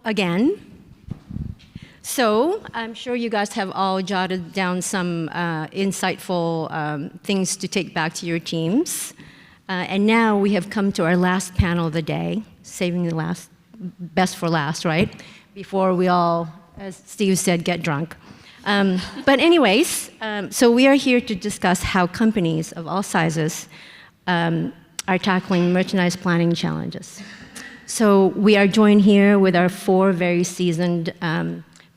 again. So I'm sure you guys have all jotted down some insightful things to take back to your teams. And now we have come to our last panel of the day, saving the best for last, right? Before we all, as Steve said, get drunk. But anyways, so we are here to discuss how companies of all sizes are tackling merchandise planning challenges. So we are joined here with our 4 very seasoned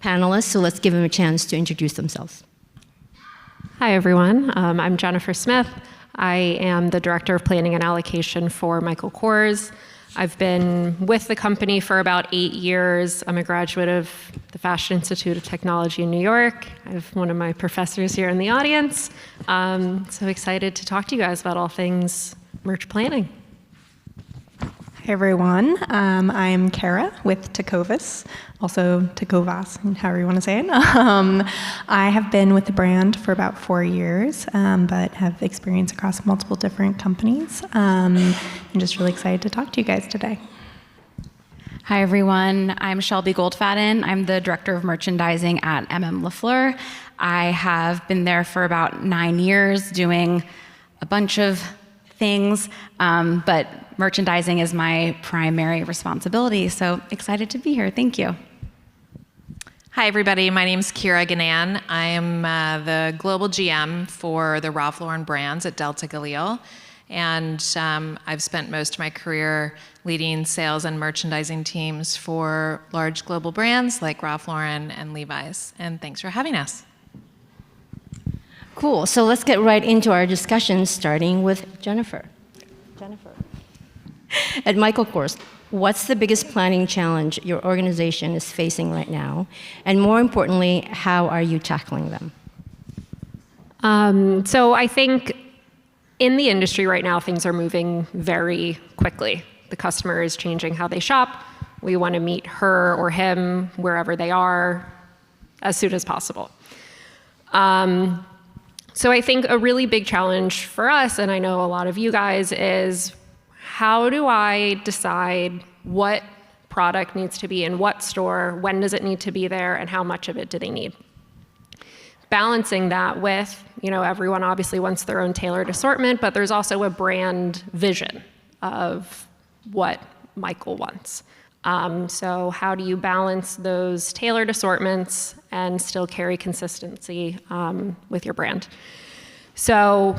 panelists, so let's give them a chance to introduce themselves. Hi, everyone. I'm Jennifer Smith. I am the Director of Planning and Allocation for Michael Kors. I've been with the company for about 8 years. I'm a graduate of the Fashion Institute of Technology in New York. I have one of my professors here in the audience. So excited to talk to you guys about all things merch planning. Hi everyone, I'm Kiera with Tecovas, also Tecovas, however you want to say it. I have been with the brand for about 4 years, but have experience across multiple different companies. I'm just really excited to talk to you guys today. Hi everyone, I'm Shelby Goldfaden. I'm the Director of Merchandising at Lafleur. I have been there for about 9 years doing a bunch of things, but merchandising is my primary responsibility, so excited to be here. Thank you. Hi, everybody. My name's Kiera Ganann. I am the global GM for the Ralph Lauren brands at Delta Galil, and I've spent most of my career leading sales and merchandising teams for large global brands like Ralph Lauren and Levi's, and thanks for having us. Cool, so let's get right into our discussion, starting with Jennifer. At Michael Kors, what's the biggest planning challenge your organization is facing right now? And more importantly, how are you tackling them? So I think in the industry right now, things are moving very quickly. The customer is changing how they shop. We want to meet her or him wherever they are as soon as possible. So I think a really big challenge for us, and I know a lot of you guys, is how do I decide what product needs to be in what store, when does it need to be there, and how much of it do they need? Balancing that with, everyone obviously wants their own tailored assortment, but there's also a brand vision of what Michael wants. So how do you balance those tailored assortments and still carry consistency with your brand? So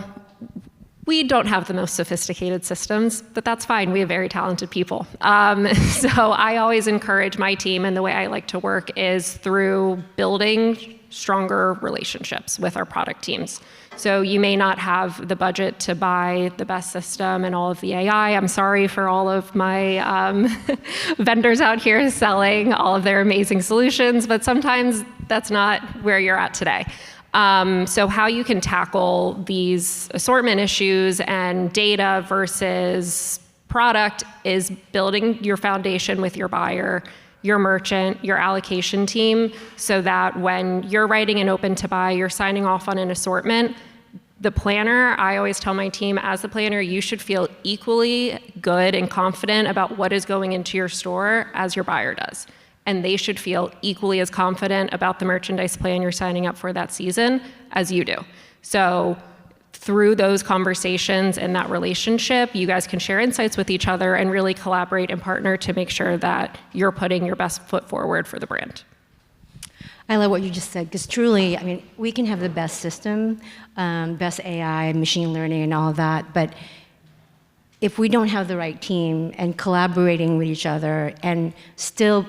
we don't have the most sophisticated systems, but that's fine. We have very talented people. So I always encourage my team, and the way I like to work is through building stronger relationships with our product teams. So you may not have the budget to buy the best system and all of the AI. I'm sorry for all of my vendors out here selling all of their amazing solutions, but sometimes that's not where you're at today. So how you can tackle these assortment issues and data versus product is building your foundation with your buyer, your merchant, your allocation team, so that when you're writing an open to buy, you're signing off on an assortment. The planner, I always tell my team, as the planner, you should feel equally good and confident about what is going into your store as your buyer does. And they should feel equally as confident about the merchandise plan you're signing up for that season as you do. So through those conversations and that relationship, you guys can share insights with each other and really collaborate and partner to make sure that you're putting your best foot forward for the brand. I love what you just said, because truly, we can have the best system, best AI, machine learning, and all of that, but if we don't have the right team and collaborating with each other and still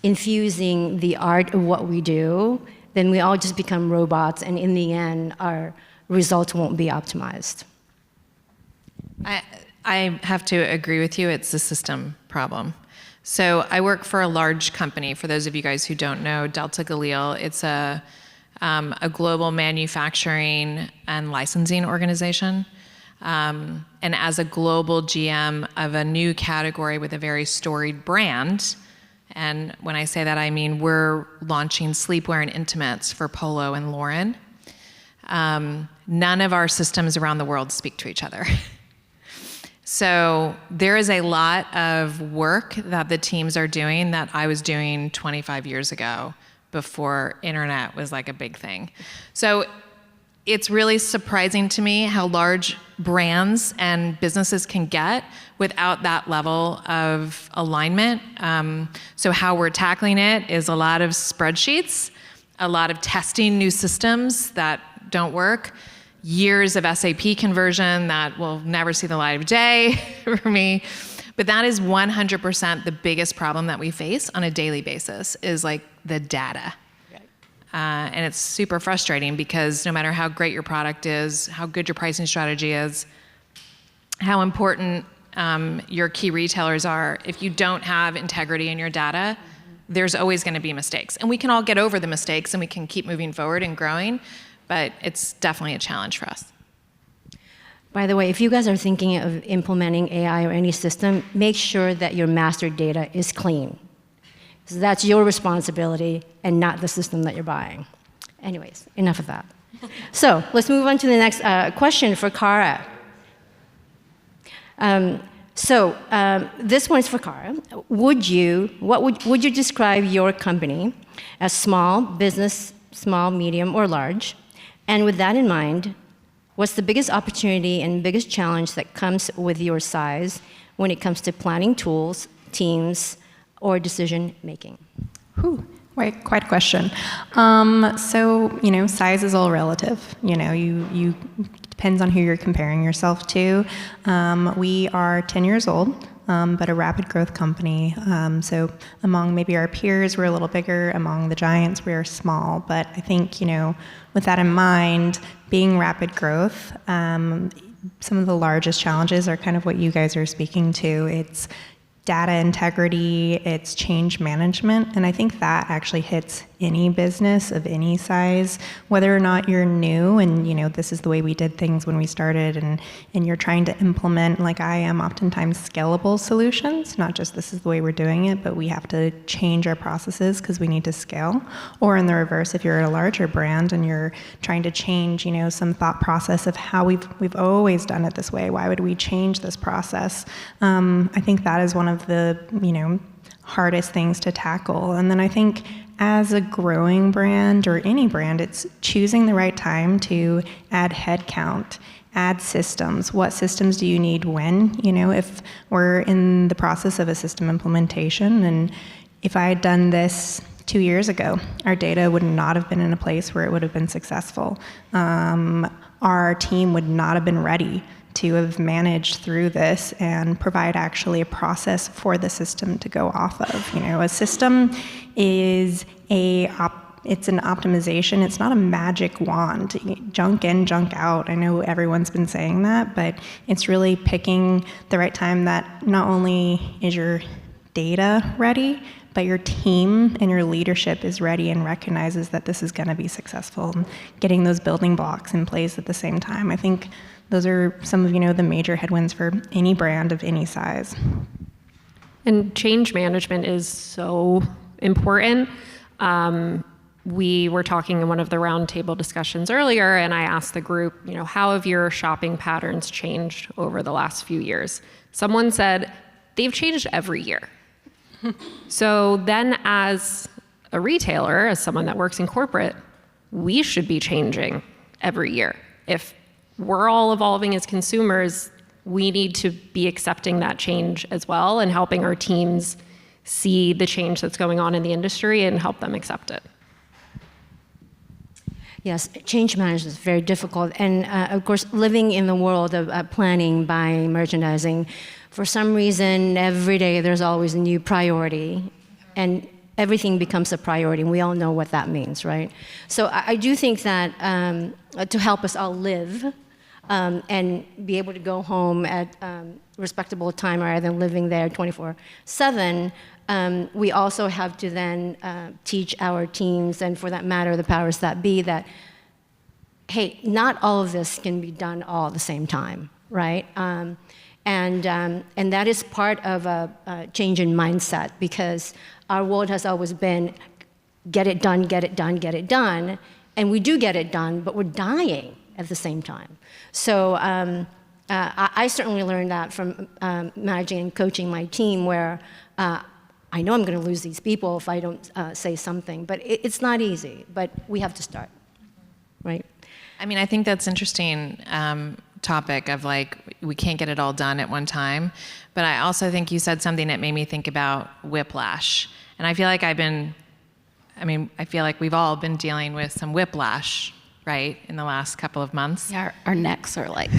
infusing the art of what we do, then we all just become robots, and in the end, our results won't be optimized. I have to agree with you. It's a system problem. So I work for a large company. For those of you guys who don't know, Delta Galil, it's a global manufacturing and licensing organization. And as a global GM of a new category with a very storied brand, and when I say that, I mean we're launching sleepwear and intimates for Polo and Lauren. None of our systems around the world speak to each other. So there is a lot of work that the teams are doing that I was doing 25 years ago before internet was like a big thing. So it's really surprising to me how large brands and businesses can get without that level of alignment. So how we're tackling it is a lot of spreadsheets, a lot of testing new systems that don't work, years of SAP conversion that will never see the light of day for me. But that is 100% the biggest problem that we face on a daily basis is like the data. And it's super frustrating because no matter how great your product is, how good your pricing strategy is, how important your key retailers are, if you don't have integrity in your data, there's always going to be mistakes. And we can all get over the mistakes and we can keep moving forward and growing, but it's definitely a challenge for us. By the way, if you guys are thinking of implementing AI or any system, make sure that your master data is clean. So that's your responsibility and not the system that you're buying. Anyways, enough of that. So let's move on to the next question for Kiera. This one's for Kiera. Would you describe your company as small business, small, medium, or large? And with that in mind, what's the biggest opportunity and biggest challenge that comes with your size when it comes to planning tools, teams, or decision making? Quite a question. Size is all relative. You depends on who you're comparing yourself to. We are 10 years old, but a rapid growth company. So among maybe our peers, we're a little bigger. Among the giants, we are small. But I think, with that in mind, being rapid growth, some of the largest challenges are kind of what you guys are speaking to. It's data integrity, it's change management, and I think that actually hits any business of any size, whether or not you're new and this is the way we did things when we started, and you're trying to implement, like I am, oftentimes scalable solutions, not just this is the way we're doing it, but we have to change our processes because we need to scale. Or in the reverse, if you're at a larger brand and you're trying to change some thought process of how we've always done it this way, why would we change this process? I think that is one of the hardest things to tackle. And then I think as a growing brand or any brand, it's choosing the right time to add headcount, add systems. What systems do you need when? If we're in the process of a system implementation, and if I had done this 2 years ago, our data would not have been in a place where it would have been successful. Our team would not have been ready to have managed through this and provide actually a process for the system to go off of. A system is it's an optimization. It's not a magic wand. Junk in, junk out. I know everyone's been saying that, but it's really picking the right time that not only is your data ready, but your team and your leadership is ready and recognizes that this is going to be successful. And getting those building blocks in place at the same time. I think those are some of the major headwinds for any brand of any size. And change management is so important. We were talking in one of the roundtable discussions earlier, and I asked the group, how have your shopping patterns changed over the last few years? Someone said, they've changed every year. So then as a retailer, as someone that works in corporate, we should be changing every year. If we're all evolving as consumers, we need to be accepting that change as well and helping our teams see the change that's going on in the industry and help them accept it. Yes, change management is very difficult. And of course, living in the world of planning, buying, merchandising, for some reason, every day there's always a new priority. And everything becomes a priority, and we all know what that means, right? So I do think that to help us all live and be able to go home at respectable time rather than living there 24/7, we also have to then teach our teams, and for that matter, the powers that be, that, hey, not all of this can be done all at the same time, right? And that is part of a change in mindset, because our world has always been get it done, get it done, get it done. And we do get it done, but we're dying at the same time. So I certainly learned that from managing and coaching my team, where I know I'm going to lose these people if I don't say something. But it's not easy, but we have to start, right? I mean, I think that's interesting topic of like, we can't get it all done at one time. But I also think you said something that made me think about whiplash. And I feel like I feel like we've all been dealing with some whiplash, right, in the last couple of months. Yeah, our necks are like.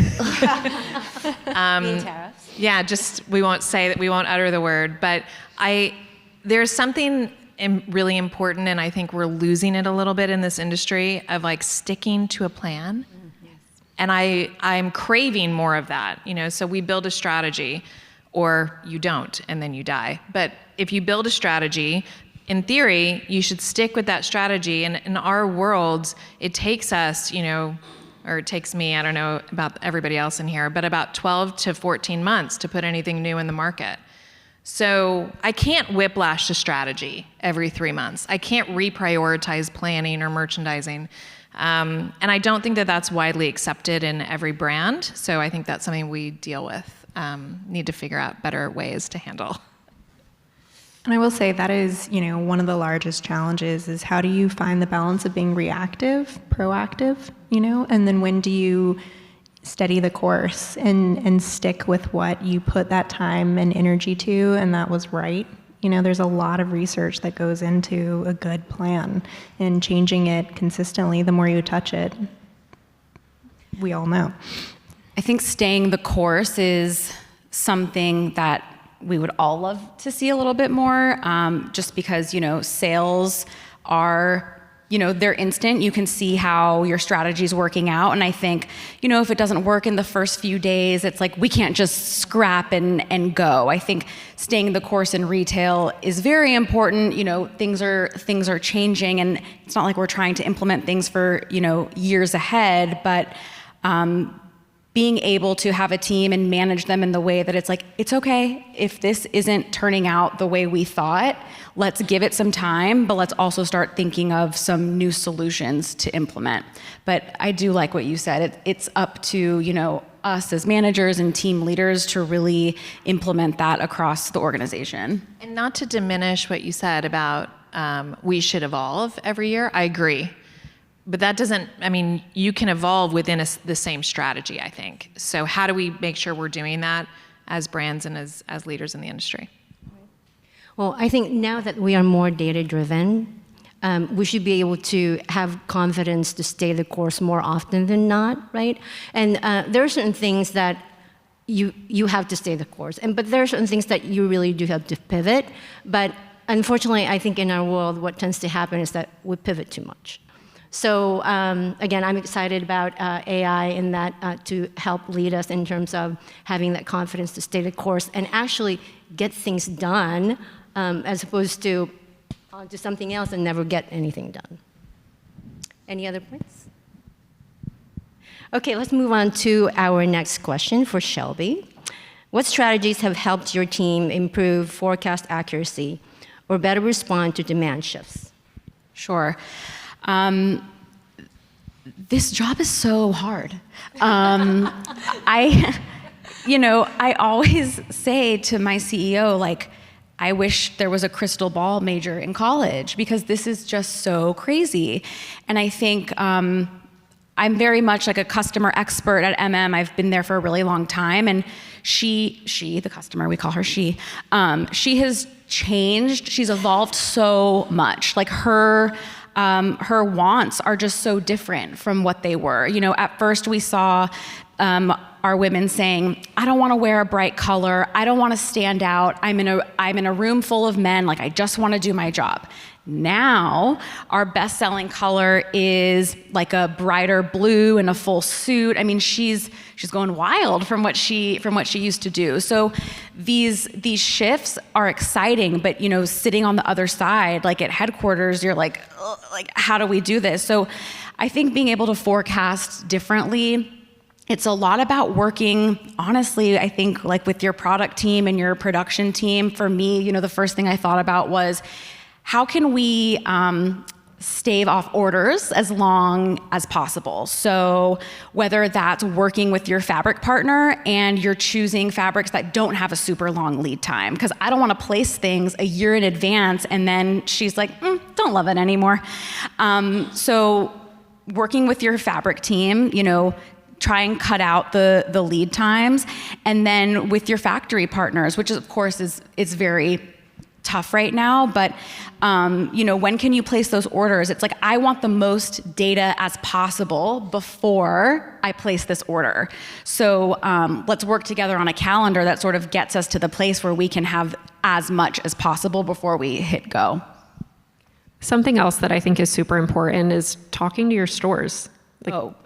Yeah, just we won't say that, we won't utter the word, but there's something really important, and I think we're losing it a little bit in this industry of like sticking to a plan. Yes. And I'm craving more of that, so we build a strategy, or you don't, and then you die. But if you build a strategy, in theory, you should stick with that strategy. And in our world, it takes us, or it takes me, I don't know about everybody else in here, but about 12 to 14 months to put anything new in the market. So I can't whiplash the strategy every 3 months. I can't reprioritize planning or merchandising. And I don't think that that's widely accepted in every brand. So I think that's something we deal with, need to figure out better ways to handle. And I will say that is, one of the largest challenges is how do you find the balance of being reactive, proactive, and then when do you steady the course and stick with what you put that time and energy to, and that was right. There's a lot of research that goes into a good plan, and changing it consistently, the more you touch it, we all know. I think staying the course is something that we would all love to see a little bit more, just because, sales are, they're instant. You can see how your strategy is working out. And I think, if it doesn't work in the first few days, it's like we can't just scrap and go. I think staying the course in retail is very important. Things are changing, and it's not like we're trying to implement things for, years ahead, but being able to have a team and manage them in the way that it's like, it's okay if this isn't turning out the way we thought, let's give it some time, but let's also start thinking of some new solutions to implement. But I do like what you said. It's up to, us as managers and team leaders to really implement that across the organization. And not to diminish what you said about we should evolve every year. I agree. But that doesn't, you can evolve within the same strategy, I think. So how do we make sure we're doing that as brands and as leaders in the industry? Well, I think now that we are more data-driven, we should be able to have confidence to stay the course more often than not, right? And there are certain things that you have to stay the course, but there are certain things that you really do have to pivot. But unfortunately, I think in our world, what tends to happen is that we pivot too much. So again, I'm excited about AI in that to help lead us in terms of having that confidence to stay the course and actually get things done, as opposed to onto something else and never get anything done. Any other points? Okay, let's move on to our next question for Shelby. What strategies have helped your team improve forecast accuracy or better respond to demand shifts? Sure. This job is so hard. I always say to my CEO, like, I wish there was a crystal ball major in college because this is just so crazy. And I think I'm very much like a customer expert at MM. I've been there for a really long time. And she, the customer, we call her she has changed. She's evolved so much. Like her wants are just so different from what they were. At first we saw our women saying, I don't want to wear a bright color. I don't want to stand out. I'm in a room full of men. Like, I just want to do my job. Now, our best-selling color is like a brighter blue in a full suit. She's going wild from what she used to do. So these shifts are exciting, but sitting on the other side, like at headquarters, you're like, how do we do this? So I think being able to forecast differently, it's a lot about working, honestly, I think, like with your product team and your production team. For me, the first thing I thought about was, how can we stave off orders as long as possible. So whether that's working with your fabric partner and you're choosing fabrics that don't have a super long lead time, because I don't want to place things a year in advance and then she's like, don't love it anymore. So working with your fabric team, try and cut out the lead times, and then with your factory partners, which of course is very tough right now, but when can you place those orders? It's like, I want the most data as possible before I place this order. So let's work together on a calendar that sort of gets us to the place where we can have as much as possible before we hit go. Something else that I think is super important is talking to your stores.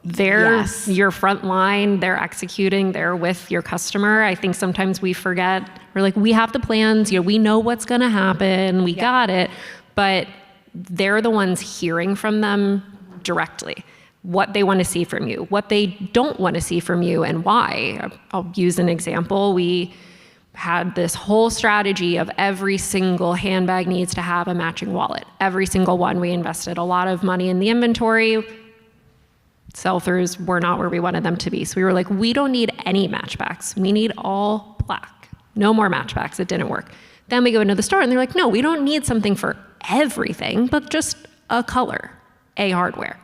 They're yes. your front line, they're executing, they're with your customer. I think sometimes we forget, we're like, we have the plans, we know what's gonna happen, we got it, but they're the ones hearing from them directly, what they wanna see from you, what they don't wanna see from you, and why. I'll use an example. We had this whole strategy of every single handbag needs to have a matching wallet. Every single one. We invested a lot of money in the inventory. Sell-throughs were not where we wanted them to be. So we were like, we don't need any matchbacks. We need all black. No more matchbacks. It didn't work. Then we go into the store and they're like, no, we don't need something for everything, but just a color, a hardware,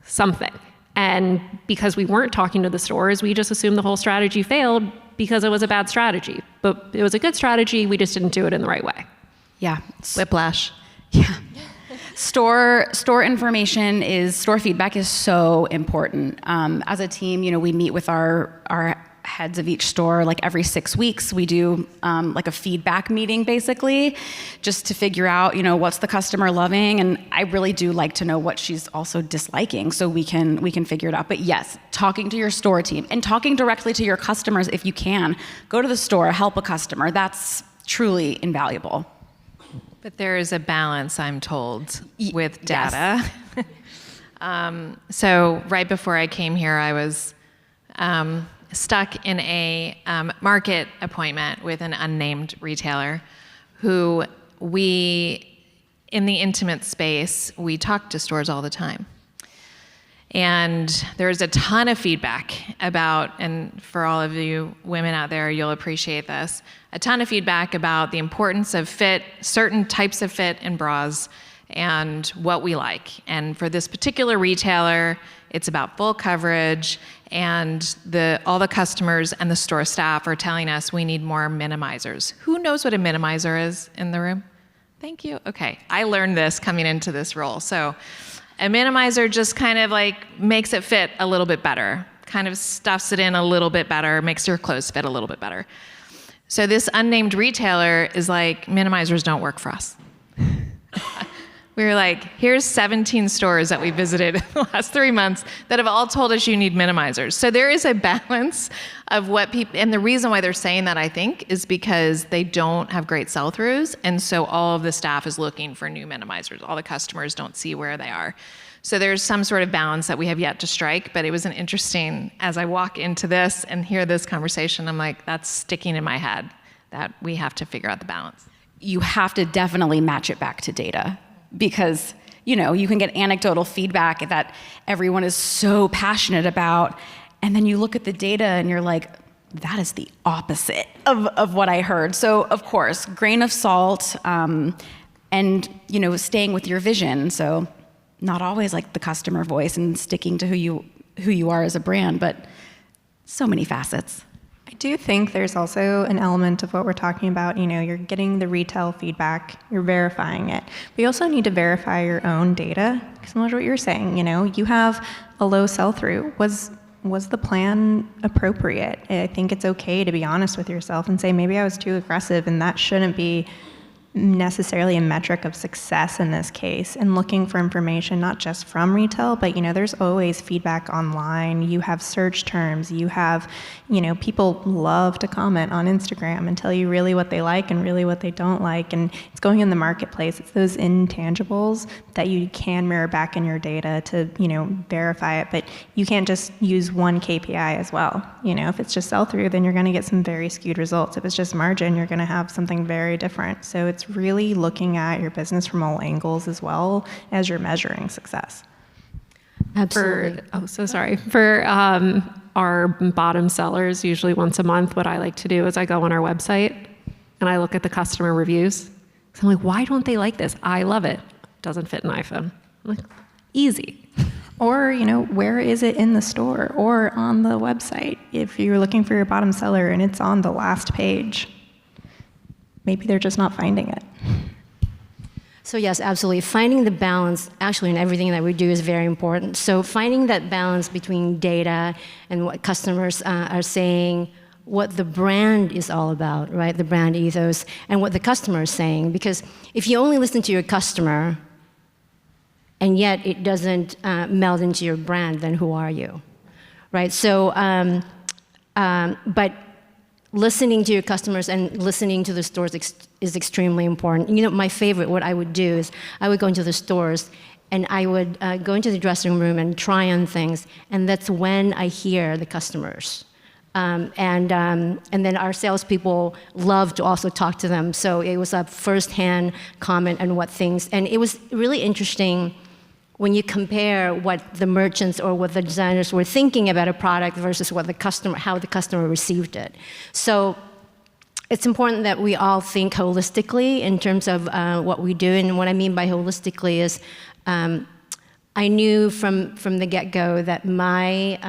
something. And because we weren't talking to the stores, we just assumed the whole strategy failed because it was a bad strategy. But it was a good strategy. We just didn't do it in the right way. Yeah. Whiplash. Yeah. Store feedback is so important. As a team, we meet with our heads of each store like every 6 weeks. We do like a feedback meeting basically, just to figure out what's the customer loving, and I really do like to know what she's also disliking, so we can figure it out. But yes, talking to your store team and talking directly to your customers if you can. Go to the store, help a customer. That's truly invaluable. But there is a balance, I'm told, with data. Yes. So right before I came here, I was stuck in a market appointment with an unnamed retailer who in the intimate space, we talk to stores all the time. And there's a ton of feedback about, and for all of you women out there, you'll appreciate this, a ton of feedback about the importance of fit, certain types of fit in bras, and what we like. And for this particular retailer, it's about full coverage, and all the customers and the store staff are telling us we need more minimizers. Who knows what a minimizer is in the room? Thank you. Okay, I learned this coming into this role. So a minimizer just kind of like makes it fit a little bit better, kind of stuffs it in a little bit better, makes your clothes fit a little bit better. So this unnamed retailer is like, minimizers don't work for us. We were like, here's 17 stores that we visited in the last 3 months that have all told us you need minimizers. So there is a balance of what people, and the reason why they're saying that, I think, is because they don't have great sell-throughs, and so all of the staff is looking for new minimizers. All the customers don't see where they are. So there's some sort of balance that we have yet to strike, but it was an interesting, as I walk into this and hear this conversation, I'm like, that's sticking in my head, that we have to figure out the balance. You have to definitely match it back to data, because you can get anecdotal feedback that everyone is so passionate about, and then you look at the data and you're like, that is the opposite of what I heard. So of course, grain of salt, and staying with your vision. So not always like the customer voice and sticking to who you are as a brand, but so many facets. I do think there's also an element of what we're talking about. You're getting the retail feedback, you're verifying it, but you also need to verify your own data. Similar to what you're saying, you have a low sell-through. Was the plan appropriate? I think it's okay to be honest with yourself and say, maybe I was too aggressive, and that shouldn't be necessarily a metric of success in this case. And looking for information not just from retail, but there's always feedback online. You have search terms, you have people love to comment on Instagram and tell you really what they like and really what they don't like, and it's going in the marketplace. It's those intangibles that you can mirror back in your data to verify it, but you can't just use one KPI as well. If it's just sell through, then you're going to get some very skewed results. If it's just margin, you're going to have something very different. So it's it's really looking at your business from all angles as well as you're measuring success. Absolutely. For our bottom sellers, usually once a month, what I like to do is I go on our website and I look at the customer reviews. So I'm like, why don't they like this? I love it. Doesn't fit an iPhone. I'm like, easy. Or, where is it in the store or on the website? If you're looking for your bottom seller and it's on the last page, maybe they're just not finding it. So yes, absolutely. Finding the balance, actually, in everything that we do is very important. So finding that balance between data and what customers are saying, what the brand is all about, right? The brand ethos, and what the customer is saying. Because if you only listen to your customer, and yet it doesn't meld into your brand, then who are you, right? So, but listening to your customers and listening to the stores is extremely important. My favorite, what I would do is I would go into the stores and I would go into the dressing room and try on things, and that's when I hear the customers. And then our salespeople love to also talk to them. So it was a first-hand comment on what things, and it was really interesting when you compare what the merchants or what the designers were thinking about a product versus what how the customer received it. So it's important that we all think holistically in terms of what we do. And what I mean by holistically is I knew from the get-go that my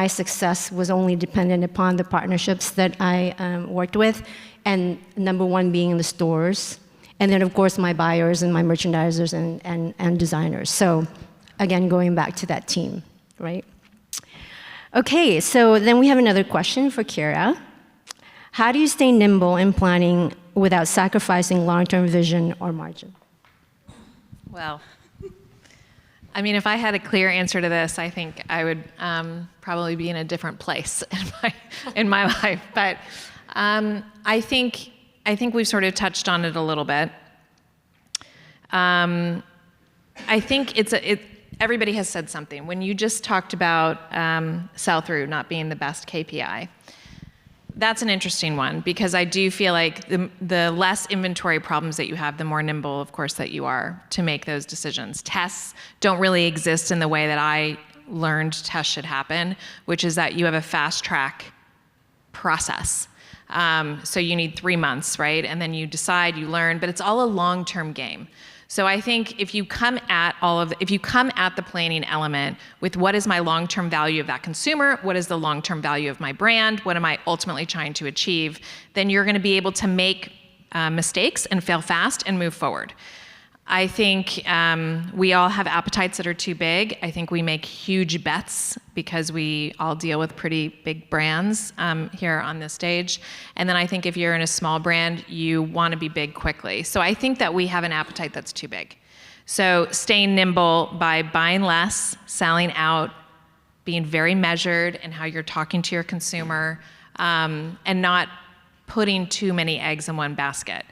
success was only dependent upon the partnerships that I worked with, and number one being in the stores. And then, of course, my buyers and my merchandisers and designers. So, again, going back to that team, right? Okay, so then we have another question for Kiera. How do you stay nimble in planning without sacrificing long-term vision or margin? Well, I mean, if I had a clear answer to this, I think I would probably be in a different place in my life. But I think we've sort of touched on it a little bit. I think everybody has said something. When you just talked about sell-through not being the best KPI, that's an interesting one, because I do feel like the less inventory problems that you have, the more nimble, of course, that you are to make those decisions. Tests don't really exist in the way that I learned tests should happen, which is that you have a fast-track process. So you need 3 months, right? And then you decide, you learn, but it's all a long-term game. So I think if you come at the planning element with what is my long-term value of that consumer, what is the long-term value of my brand, what am I ultimately trying to achieve, then you're going to be able to make mistakes and fail fast and move forward. I think we all have appetites that are too big. I think we make huge bets because we all deal with pretty big brands here on this stage. And then I think if you're in a small brand, you want to be big quickly. So I think that we have an appetite that's too big. So staying nimble by buying less, selling out, being very measured in how you're talking to your consumer, and not putting too many eggs in one basket.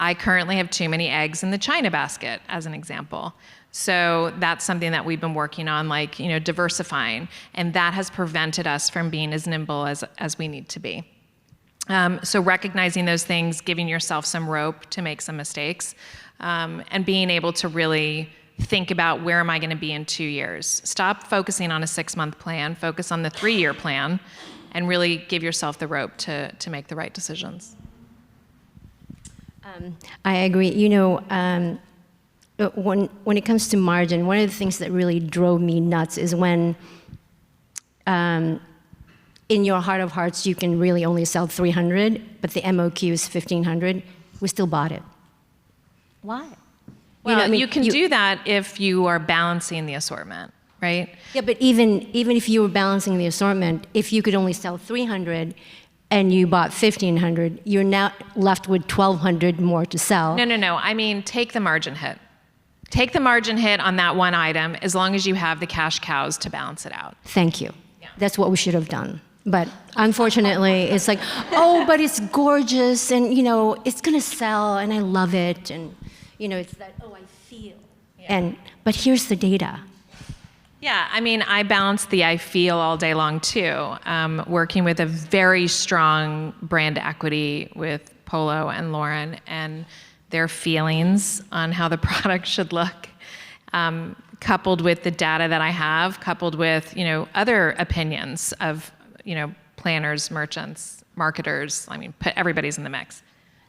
I currently have too many eggs in the China basket, as an example. So that's something that we've been working on, diversifying, and that has prevented us from being as nimble as we need to be. So recognizing those things, giving yourself some rope to make some mistakes, and being able to really think about where am I going to be in 2 years. Stop focusing on a 6-month plan, focus on the 3-year plan, and really give yourself the rope to make the right decisions. I agree. When it comes to margin, one of the things that really drove me nuts is when, in your heart of hearts, you can really only sell 300, but the MOQ is 1,500. We still bought it. Why? Well, you can do that if you are balancing the assortment, right? Yeah, but even if you were balancing the assortment, if you could only sell 300, and you bought 1,500, you're now left with 1,200 more to sell. No. I mean, take the margin hit. Take the margin hit on that one item as long as you have the cash cows to balance it out. Thank you. Yeah. That's what we should have done. But unfortunately, it's like, oh, but it's gorgeous, and it's gonna sell, and I love it, and it's that, oh, I feel. Yeah. But here's the data. Yeah, I mean, I balance the I feel all day long too. Working with a very strong brand equity with Polo and Lauren and their feelings on how the product should look, coupled with the data that I have, coupled with, other opinions of, planners, merchants, marketers. I mean, everybody's in the mix.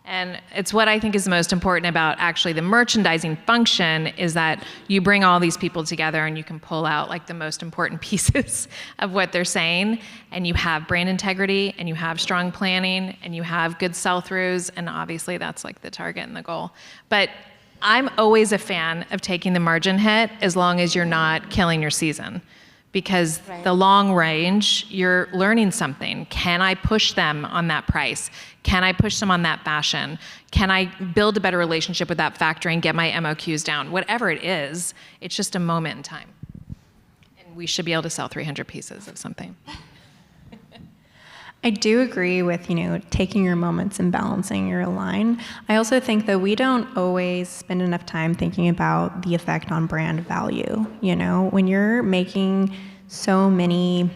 And it's what I think is most important about actually the merchandising function is that you bring all these people together and you can pull out like the most important pieces of what they're saying, and you have brand integrity and you have strong planning and you have good sell-throughs, and obviously that's like the target and the goal. But I'm always a fan of taking the margin hit as long as you're not killing your season. Because the long range, you're learning something. Can I push them on that price? Can I push them on that fashion? Can I build a better relationship with that factory and get my MOQs down? Whatever it is, it's just a moment in time. And we should be able to sell 300 pieces of something. I do agree with, taking your moments and balancing your line. I also think that we don't always spend enough time thinking about the effect on brand value. When you're making so many,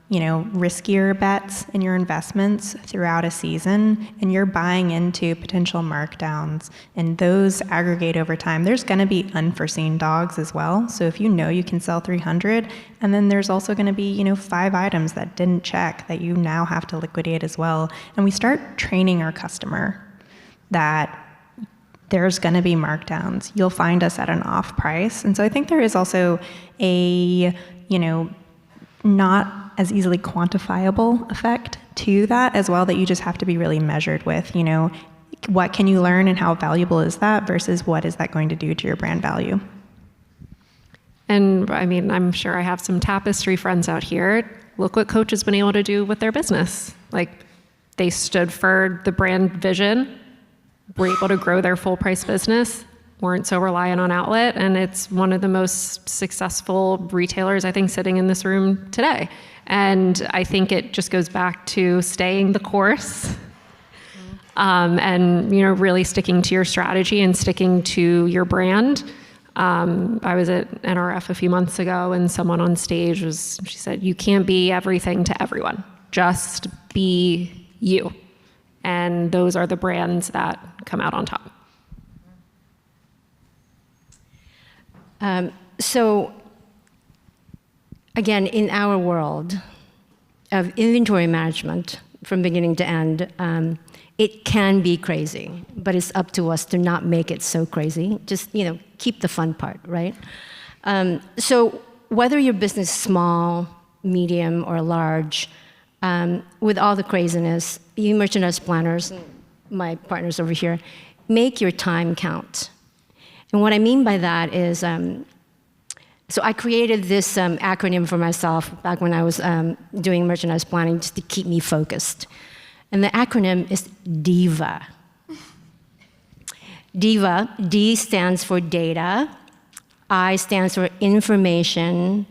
riskier bets in your investments throughout a season, and you're buying into potential markdowns, and those aggregate over time, there's going to be unforeseen dogs as well. So if you can sell 300, and then there's also going to be, 5 items that didn't check that you now have to liquidate as well. And we start training our customer that there's going to be markdowns. You'll find us at an off price. And so I think there is also a, not as easily quantifiable effect to that as well, that you just have to be really measured with, what can you learn and how valuable is that versus what is that going to do to your brand value. And I mean, I'm sure I have some Tapestry friends out here. Look what Coach has been able to do with their business. Like, they stood for the brand vision, were able to grow their full price business, weren't so reliant on outlet, and it's one of the most successful retailers, I think, sitting in this room today. And I think it just goes back to staying the course, and really sticking to your strategy and sticking to your brand. I was at NRF a few months ago, and someone on stage she said, "You can't be everything to everyone. Just be you." And those are the brands that come out on top. So again, in our world of inventory management from beginning to end, it can be crazy, but it's up to us to not make it so crazy. Just, keep the fun part, right? So whether your business is small, medium, or large, with all the craziness, you merchandise planners, and my partners over here, make your time count. And what I mean by that is, so I created this acronym for myself back when I was doing merchandise planning just to keep me focused. And the acronym is DIVA. DIVA, D stands for data, I stands for information,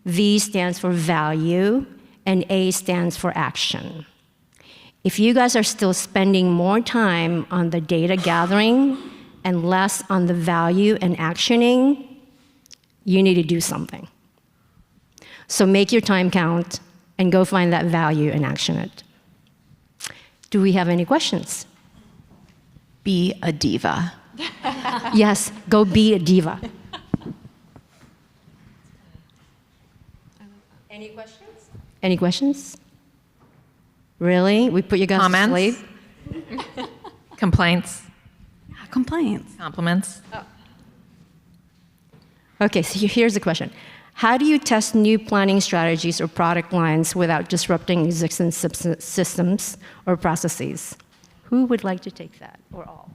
V stands for value, and A stands for action. If you guys are still spending more time on the data gathering and less on the value and actioning, you need to do something. So make your time count and go find that value and action it. Do we have any questions? Be a diva. Yes, go be a diva. Any questions? Any questions? Really? We put you guys to sleep? Complaints? Complaints. Compliments? Okay, so here's the question. How do you test new planning strategies or product lines without disrupting existing systems or processes? Who would like to take that, or all?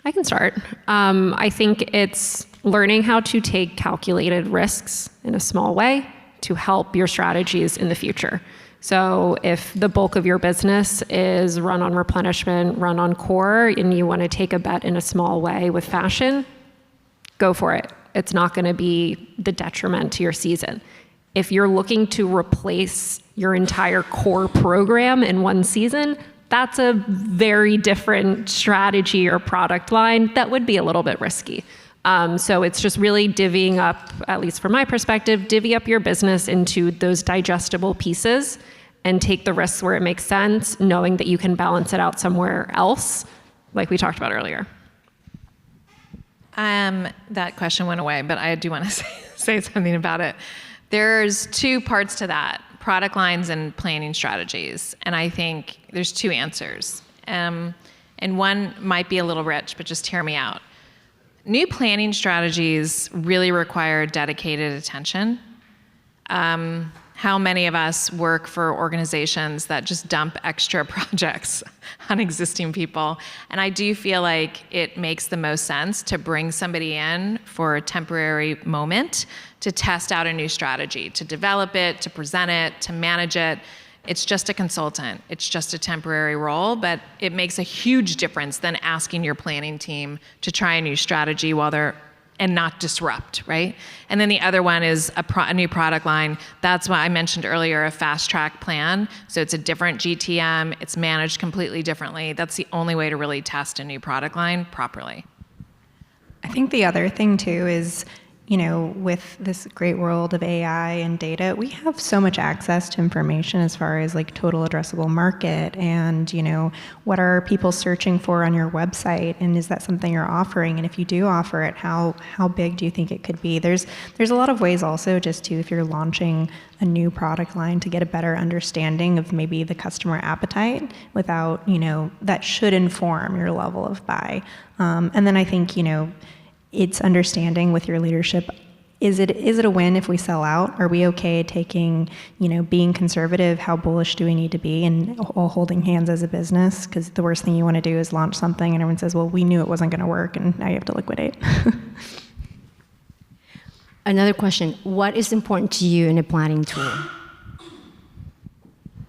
I can start. I think it's learning how to take calculated risks in a small way to help your strategies in the future. So if the bulk of your business is run on replenishment, run on core, and you want to take a bet in a small way with fashion, go for it. It's not going to be the detriment to your season. If you're looking to replace your entire core program in one season, that's a very different strategy or product line that would be a little bit risky. So it's just really divvying up, at least from my perspective, divvy up your business into those digestible pieces and take the risks where it makes sense, knowing that you can balance it out somewhere else, like we talked about earlier? That question went away, but I do want to say something about it. There's two parts to that, product lines and planning strategies. And I think there's two answers. And one might be a little rich, but just hear me out. New planning strategies really require dedicated attention. How many of us work for organizations that just dump extra projects on existing people? And I do feel like it makes the most sense to bring somebody in for a temporary moment to test out a new strategy, to develop it, to present it, to manage it. It's just a consultant. It's just a temporary role, but it makes a huge difference than asking your planning team to try a new strategy and not disrupt, right? And then the other one is a new product line. That's why I mentioned earlier a fast track plan. So it's a different GTM. It's managed completely differently. That's the only way to really test a new product line properly. I think the other thing too is, with this great world of AI and data, we have so much access to information as far as like total addressable market and, what are people searching for on your website, and is that something you're offering? And if you do offer it, how big do you think it could be? There's a lot of ways also just to, if you're launching a new product line, to get a better understanding of maybe the customer appetite without, that should inform your level of buy. And then I think, it's understanding with your leadership, is it a win if we sell out? Are we okay taking, being conservative? How bullish do we need to be, and all holding hands as a business? Because the worst thing you want to do is launch something and everyone says, well, we knew it wasn't going to work, and now you have to liquidate. Another question, what is important to you in a planning tool?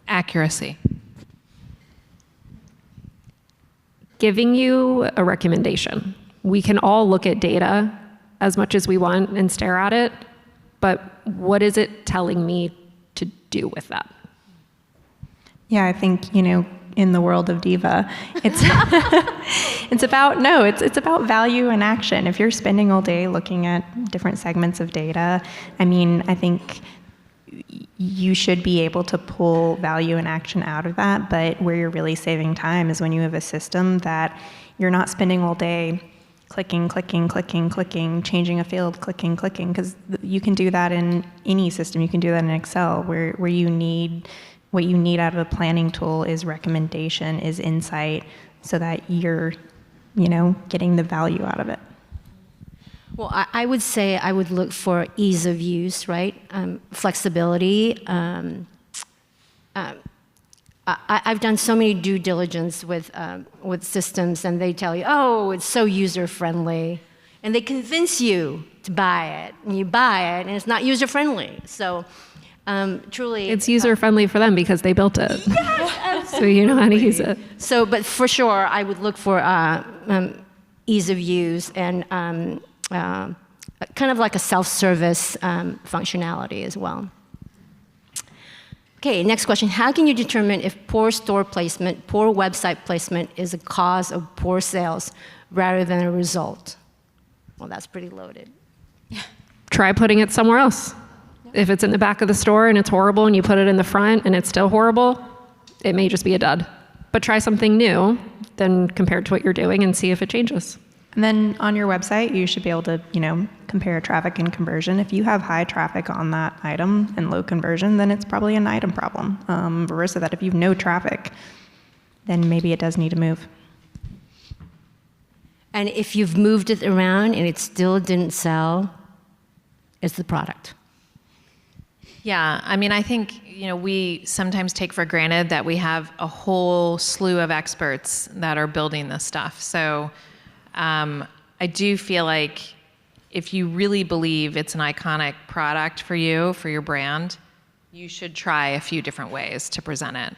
Accuracy. Giving you a recommendation. We can all look at data as much as we want and stare at it, but what is it telling me to do with that? Yeah, I think, in the world of Diva, it's about value and action. If you're spending all day looking at different segments of data, I think you should be able to pull value and action out of that, but where you're really saving time is when you have a system that you're not spending all day clicking, changing a field, clicking, because you can do that in any system. You can do that in Excel, where what you need out of a planning tool is recommendation, is insight, so that you're, getting the value out of it. Well, I would say I would look for ease of use, right? Flexibility. I've done so many due diligence with systems, and they tell you, oh, it's so user-friendly. And they convince you to buy it, and you buy it, and it's not user-friendly. So truly... It's user-friendly for them because they built it. Yes, so you know how to use it. So, but for sure, I would look for ease of use and kind of like a self-service functionality as well. Okay, next question. How can you determine if poor store placement, poor website placement is a cause of poor sales rather than a result? Well, that's pretty loaded. Try putting it somewhere else. If it's in the back of the store and it's horrible and you put it in the front and it's still horrible, it may just be a dud. But try something new then compared to what you're doing and see if it changes. And then on your website, you should be able to, compare traffic and conversion. If you have high traffic on that item and low conversion, then it's probably an item problem. Versus that, if you have no traffic, then maybe it does need to move. And if you've moved it around and it still didn't sell, it's the product. Yeah, I think, we sometimes take for granted that we have a whole slew of experts that are building this stuff. So I do feel like if you really believe it's an iconic product for you, for your brand, you should try a few different ways to present it.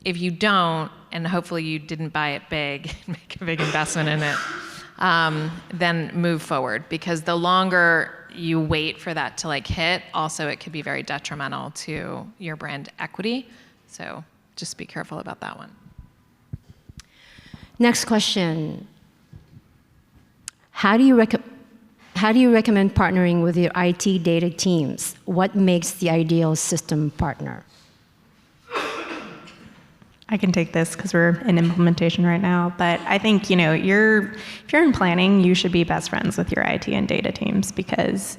If you don't, and hopefully you didn't buy it big and make a big investment in it, then move forward. Because the longer you wait for that to hit, also it could be very detrimental to your brand equity. So just be careful about that one. Next question. How do you recommend partnering with your IT data teams? What makes the ideal system partner? I can take this because we're in implementation right now, but I think, if you're in planning, you should be best friends with your IT and data teams because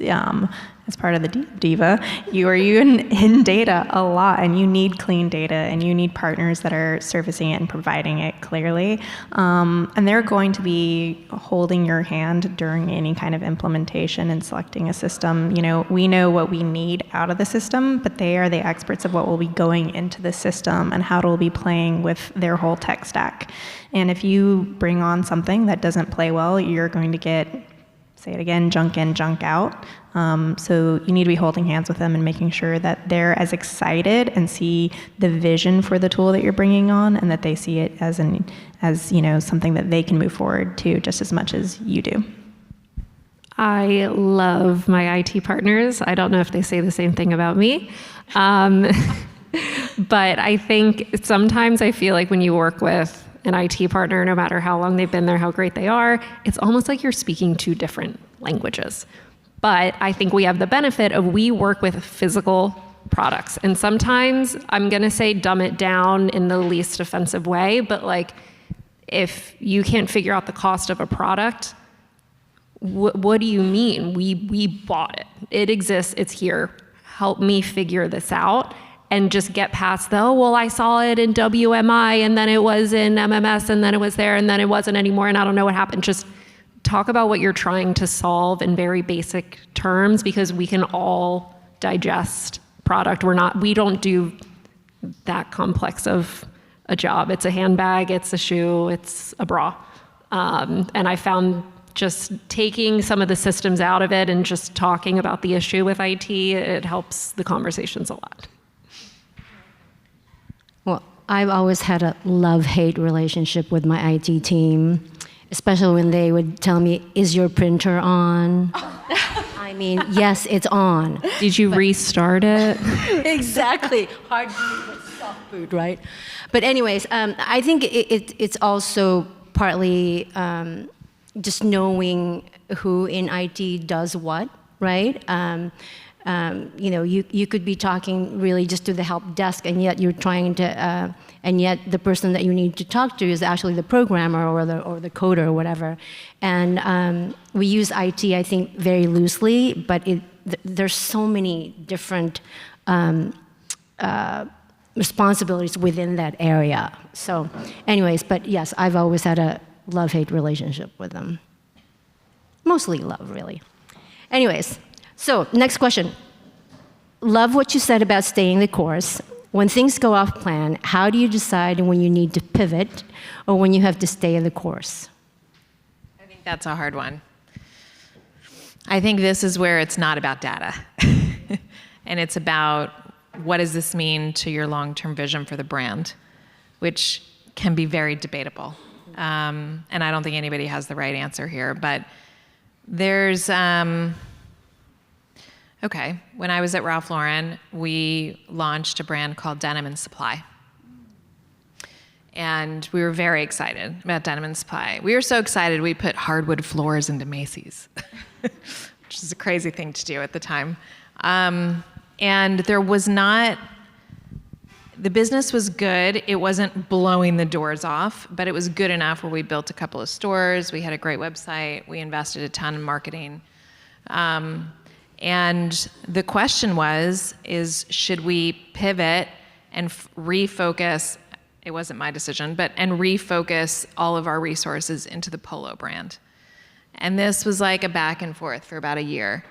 as part of the diva, you are in data a lot, and you need clean data, and you need partners that are surfacing it and providing it clearly. And they're going to be holding your hand during any kind of implementation and selecting a system. We know what we need out of the system, but they are the experts of what will be going into the system and how it will be playing with their whole tech stack. And if you bring on something that doesn't play well, you're going to get, say it again, junk in, junk out. So you need to be holding hands with them and making sure that they're as excited and see the vision for the tool that you're bringing on, and that they see it as something that they can move forward to just as much as you do. I love my IT partners. I don't know if they say the same thing about me. But I think sometimes I feel like when you work with an IT partner, no matter how long they've been there, how great they are, it's almost like you're speaking two different languages. But I think we have the benefit of we work with physical products. And sometimes I'm going to say dumb it down in the least offensive way, but like if you can't figure out the cost of a product, what do you mean? We bought it. It exists. It's here. Help me figure this out. And just get past I saw it in WMI, and then it was in MMS, and then it was there, and then it wasn't anymore, and I don't know what happened. Just talk about what you're trying to solve in very basic terms, because we can all digest product. We don't do that complex of a job. It's a handbag, it's a shoe, it's a bra. And I found just taking some of the systems out of it and just talking about the issue with IT, it helps the conversations a lot. Well, I've always had a love-hate relationship with my IT team, especially when they would tell me, "Is your printer on?" I mean, yes, it's on. Did you restart it? Exactly. Hard boot, but soft boot, right? But anyways, I think it's also partly just knowing who in IT does what, right? You could be talking really just to the help desk, and yet you're trying to, and yet the person that you need to talk to is actually the programmer or the coder or whatever. And we use IT, I think, very loosely, but there's so many different responsibilities within that area. So, anyways, but yes, I've always had a love-hate relationship with them. Mostly love, really. Anyways. So, next question. Love what you said about staying the course. When things go off plan, how do you decide when you need to pivot or when you have to stay the course? I think that's a hard one. I think this is where it's not about data. And it's about what does this mean to your long-term vision for the brand, which can be very debatable. And I don't think anybody has the right answer here, but there's... Okay, when I was at Ralph Lauren, we launched a brand called Denim & Supply. And we were very excited about Denim & Supply. We were so excited we put hardwood floors into Macy's, which is a crazy thing to do at the time. And there was not, the business was good. It wasn't blowing the doors off, but it was good enough where we built a couple of stores. We had a great website. We invested a ton in marketing. And the question is should we pivot and refocus, it wasn't my decision, and refocus all of our resources into the Polo brand. And this was like a back and forth for about a year.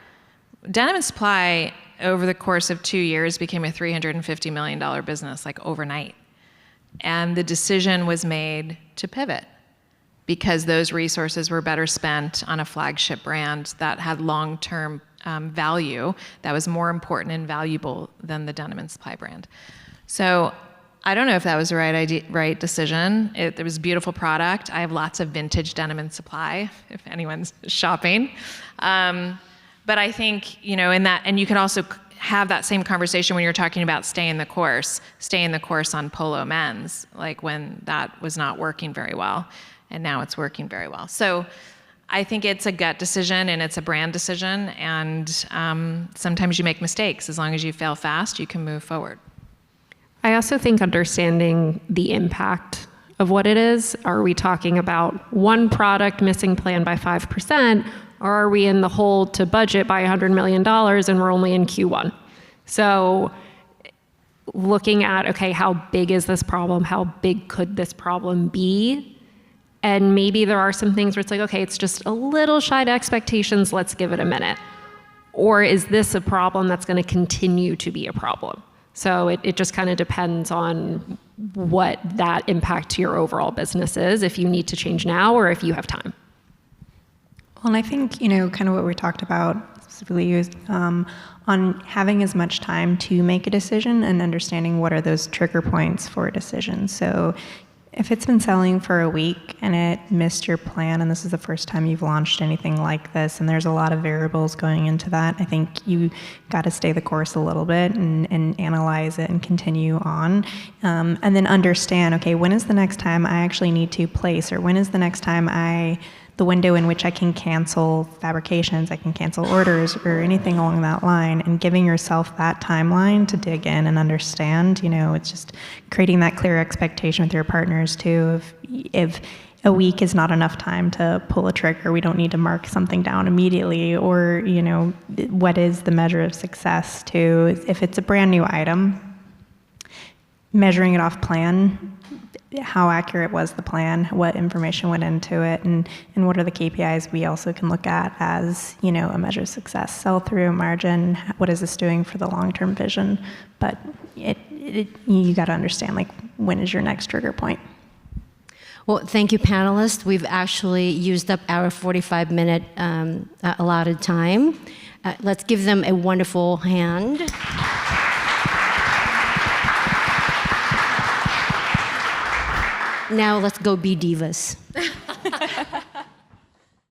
Denim & Supply, over the course of 2 years, became a $350 million business, like overnight. And the decision was made to pivot because those resources were better spent on a flagship brand that had long-term value that was more important and valuable than the Denim & Supply brand. So I don't know if that was the right decision. It was a beautiful product. I have lots of vintage Denim & Supply, if anyone's shopping. But I think, in that, and you could also have that same conversation when you're talking about staying the course on Polo men's, like when that was not working very well, and now it's working very well. So I think it's a gut decision and it's a brand decision, and sometimes you make mistakes. As long as you fail fast, you can move forward. I also think understanding the impact of what it is. Are we talking about one product missing plan by 5%, or are we in the hole to budget by $100 million and we're only in Q1? So looking at, okay, how big is this problem? How big could this problem be? And maybe there are some things where it's like, okay, it's just a little shy to expectations, let's give it a minute. Or is this a problem that's going to continue to be a problem? So it just kind of depends on what that impact to your overall business is, if you need to change now or if you have time. Well, and I think, kind of what we talked about specifically is on having as much time to make a decision and understanding what are those trigger points for a decision. So if it's been selling for a week and it missed your plan, and this is the first time you've launched anything like this, and there's a lot of variables going into that, I think you got to stay the course a little bit and analyze it and continue on. And then understand, okay, when is the next time I actually need to place, or when is the next time the window in which I can cancel fabrications, I can cancel orders, or anything along that line, and giving yourself that timeline to dig in and understand. It's just creating that clear expectation with your partners too. If a week is not enough time to pull a trigger, we don't need to mark something down immediately, or, what is the measure of success too? If it's a brand new item, measuring it off plan, how accurate was the plan, what information went into it, and what are the KPIs we also can look at as, a measure of success, sell-through, margin, what is this doing for the long-term vision? But you got to understand, when is your next trigger point? Well, thank you, panelists. We've actually used up our 45-minute allotted time. Let's give them a wonderful hand. Now let's go be divas.